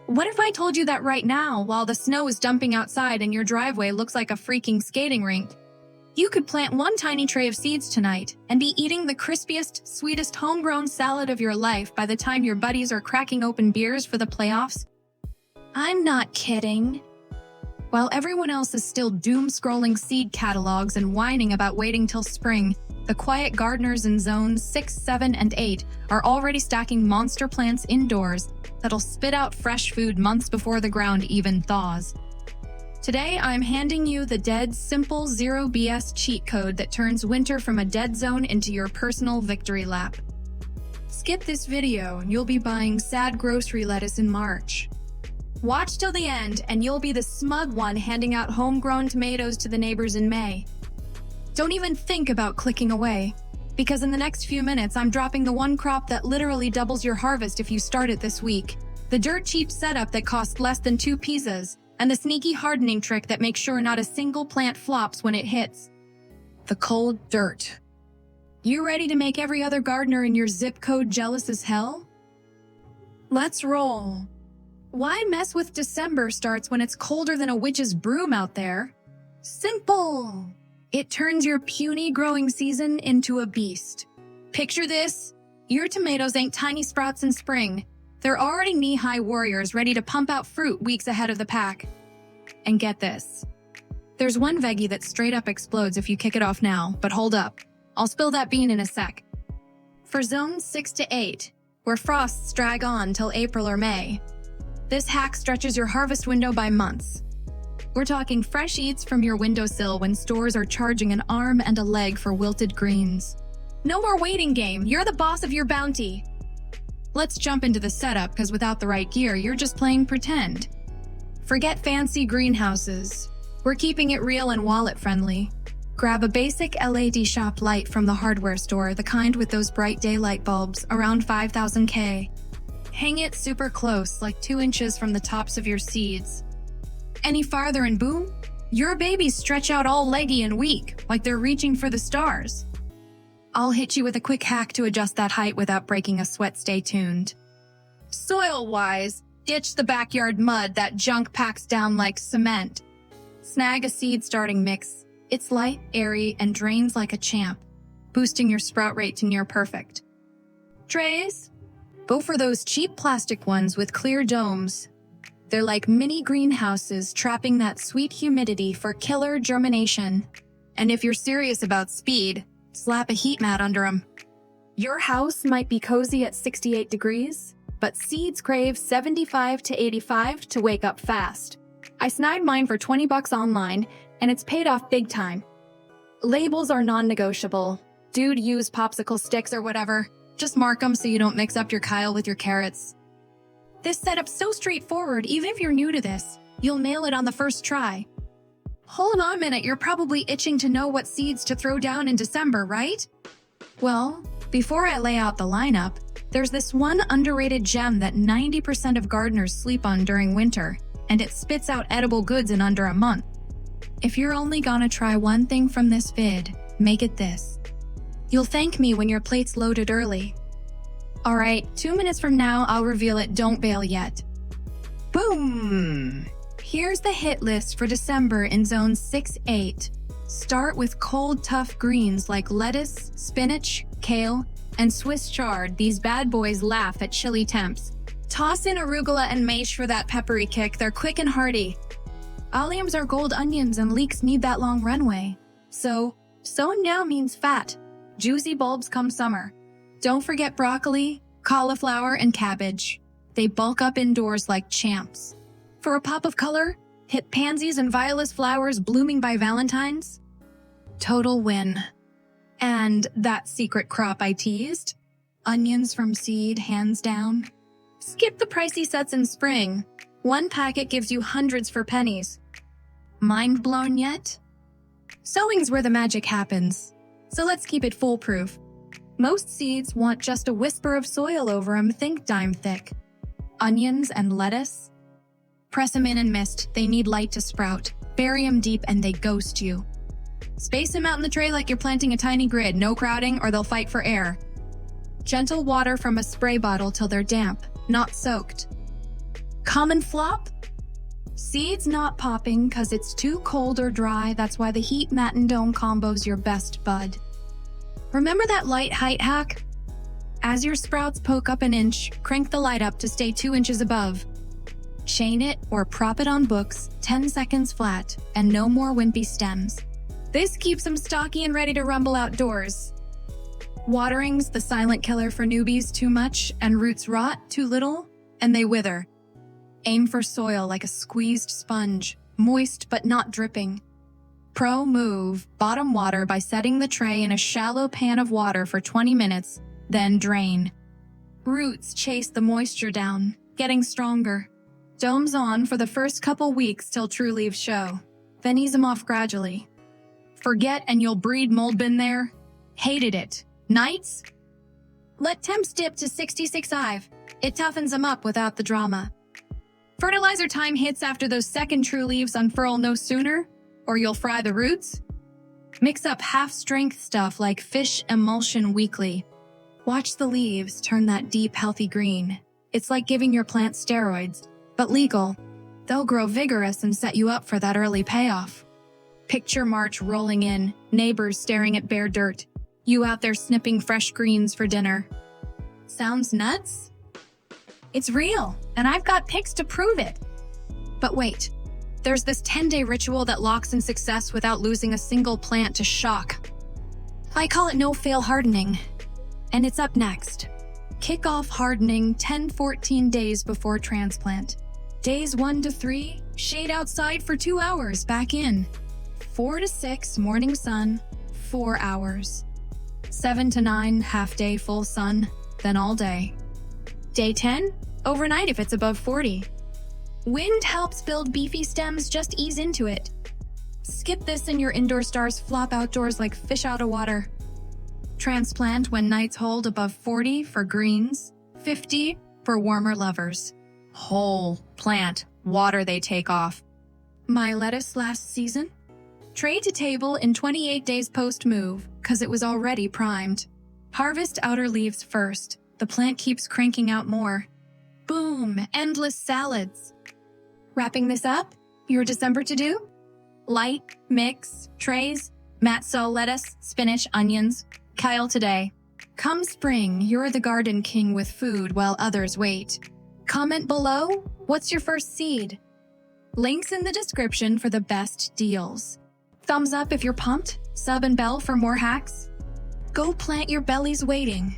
What if I told you that right now, while the snow is dumping outside and your driveway looks like a freaking skating rink, you could plant one tiny tray of seeds tonight and be eating the crispiest, sweetest homegrown salad of your life by the time your buddies are cracking open beers for the playoffs? I'm not kidding. While everyone else is still doom-scrolling seed catalogs and whining about waiting till spring, the quiet gardeners in zones 6, 7, and 8 are already stacking monster plants indoors that'll spit out fresh food months before the ground even thaws. Today, I'm handing you the dead, simple, zero BS cheat code that turns winter from a dead zone into your personal victory lap. Skip this video and you'll be buying sad grocery lettuce in March. Watch till the end and you'll be the smug one handing out homegrown tomatoes to the neighbors in May. Don't even think about clicking away, because in the next few minutes I'm dropping the one crop that literally doubles your harvest if you start it this week. The dirt cheap setup that costs less than 2 pizzas, and the sneaky hardening trick that makes sure not a single plant flops when it hits. The cold dirt. You ready to make every other gardener in your zip code jealous as hell? Let's roll. Why mess with December starts when it's colder than a witch's broom out there? Simple. It turns your puny growing season into a beast. Picture this. Your tomatoes ain't tiny sprouts in spring. They're already knee-high warriors ready to pump out fruit weeks ahead of the pack. And get this. There's one veggie that straight up explodes if you kick it off now, but hold up. I'll spill that bean in a sec. For zones 6 to 8, where frosts drag on till April or May, this hack stretches your harvest window by months. We're talking fresh eats from your windowsill when stores are charging an arm and a leg for wilted greens. No more waiting game, you're the boss of your bounty. Let's jump into the setup, because without the right gear, you're just playing pretend. Forget fancy greenhouses. We're keeping it real and wallet-friendly. Grab a basic LED shop light from the hardware store, the kind with those bright daylight bulbs, around 5,000 K. Hang it super close, like 2 inches from the tops of your seeds. Any farther and boom, your babies stretch out all leggy and weak, like they're reaching for the stars. I'll hit you with a quick hack to adjust that height without breaking a sweat. Stay tuned. Soil-wise, ditch the backyard mud. That junk packs down like cement. Snag a seed starting mix. It's light, airy, and drains like a champ, boosting your sprout rate to near perfect. Trays? Go for those cheap plastic ones with clear domes. They're like mini greenhouses, trapping that sweet humidity for killer germination. And if you're serious about speed, slap a heat mat under them. Your house might be cozy at 68 degrees, but seeds crave 75 to 85 to wake up fast. I snagged mine for $20 online, and it's paid off big time. Labels are non-negotiable. Dude, use popsicle sticks or whatever. Just mark them so you don't mix up your Kale with your carrots. This setup's so straightforward, even if you're new to this, you'll nail it on the first try. Hold on a minute, you're probably itching to know what seeds to throw down in December, right? Well, before I lay out the lineup, there's this one underrated gem that 90% of gardeners sleep on during winter, and it spits out edible goods in under a month. If you're only gonna try one thing from this vid, make it this. You'll thank me when your plate's loaded early. Alright, 2 minutes from now, I'll reveal it. Don't bail yet. Boom! Here's the hit list for December in Zone 6-8. Start with cold, tough greens like lettuce, spinach, kale, and Swiss chard. These bad boys laugh at chilly temps. Toss in arugula and mace for that peppery kick. They're quick and hearty. Alliums are gold onions and leeks need that long runway. So, sowing now means fat. Juicy bulbs come summer. Don't forget broccoli, cauliflower, and cabbage. They bulk up indoors like champs. For a pop of color, hit pansies and violet flowers blooming by Valentine's. Total win. And that secret crop I teased? Onions from seed, hands down. Skip the pricey sets in spring. One packet gives you hundreds for pennies. Mind blown yet? Sowing's where the magic happens. So let's keep it foolproof. Most seeds want just a whisper of soil over them, think dime thick. Onions and lettuce? Press them in and mist, they need light to sprout. Bury them deep and they ghost you. Space them out in the tray like you're planting a tiny grid, no crowding or they'll fight for air. Gentle water from a spray bottle till they're damp, not soaked. Common flop? Seeds not popping because it's too cold or dry. That's why the heat mat and dome combo's your best bud. Remember that light height hack? As your sprouts poke up an inch, crank the light up to stay 2 inches above. Chain it or prop it on books 10 seconds flat and no more wimpy stems. This keeps them stocky and ready to rumble outdoors. Watering's the silent killer for newbies. Too much and roots rot, too little and they wither. Aim for soil like a squeezed sponge, moist but not dripping. Pro move, bottom water by setting the tray in a shallow pan of water for 20 minutes, then drain. Roots chase the moisture down, getting stronger. Domes on for the first couple weeks till true leaves show, then ease them off gradually. Forget and you'll breed mold bin there. Hated it. Nights? Let temps dip to 66.5. It toughens them up without the drama. Fertilizer time hits after those second true leaves unfurl no sooner, or you'll fry the roots. Mix up half-strength stuff like fish emulsion weekly. Watch the leaves turn that deep, healthy green. It's like giving your plant steroids, but legal. They'll grow vigorous and set you up for that early payoff. Picture March rolling in, neighbors staring at bare dirt. You out there snipping fresh greens for dinner. Sounds nuts? It's real, and I've got pics to prove it. But wait, there's this 10-day ritual that locks in success without losing a single plant to shock. I call it no-fail hardening, and it's up next. Kick off hardening 10-14 days before transplant. Days 1 to 3, shade outside for 2 hours, back in. 4 to 6, morning sun, 4 hours. 7 to 9, half day full sun, then all day. Day 10, overnight if it's above 40. Wind helps build beefy stems, just ease into it. Skip this and your indoor stars flop outdoors like fish out of water. Transplant when nights hold above 40 for greens, 50 for warmer lovers. Whole plant, water they take off. My lettuce last season? Tray to table in 28 days post-move, cause it was already primed. Harvest outer leaves first. The plant keeps cranking out more. Boom, endless salads. Wrapping this up, your December to-do? Light, mix, trays, mat sow lettuce, spinach, onions. Kale today. Come spring, you're the garden king with food while others wait. Comment below, what's your first seed? Links in the description for the best deals. Thumbs up if you're pumped, sub and bell for more hacks. Go plant your bellies waiting.